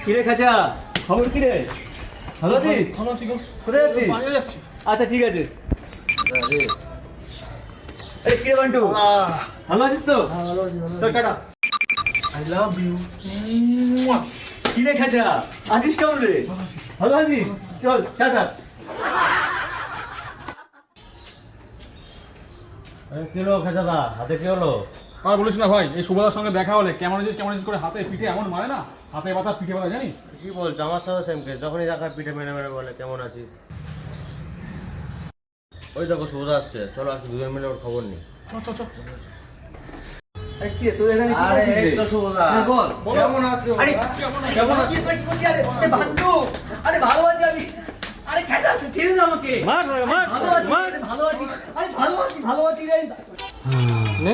কিরে খাঁচা, খবর কিরে? ভালো আছিস? ভালো আছি গো। কোথায় যাচ্ছিস? বাইরে যাচ্ছি। আচ্ছা ঠিক আছে। আরে কিরে বান্টু, ভালো আছিস তো? ভালো আছি তো টাটা। I love you. কিরে খাঁচা, আছিস কেমন রে? ভালো আছিস? চল টাটা। কি হলো খাঁচাদা, হাতে কি হলো? আর বলিস না ভাই, এই সুভদার সঙ্গে দেখা হলে কেমন আছিস করে হাতে পিঠে এমন মারে না, হাতে ব্যথা পিঠে ব্যথা জানিস। কি বলছো? আমার সাথে সেম কেস। যখনই দেখা পিঠে মেরে মেরে বলে কেমন আছিস। ওই দেখো সুভদা আসছে, চলো আজকে দুজন মিলে ওর খবর নিই। চ। আরে কি রে, তোর এখানে কি আরে করছিস এই রে? তো সুভদা। হ্যাঁ, বল। কেমন আছো? আরে কেমন আছিস? কি করছিস? আরে বান্টু, আরে ভালো আছি আমি। আরে খাঁচা, ছেড়ে দে আমাকে। ভালো আছি, ভালো আছি। আরে ভালো আছি রে। নে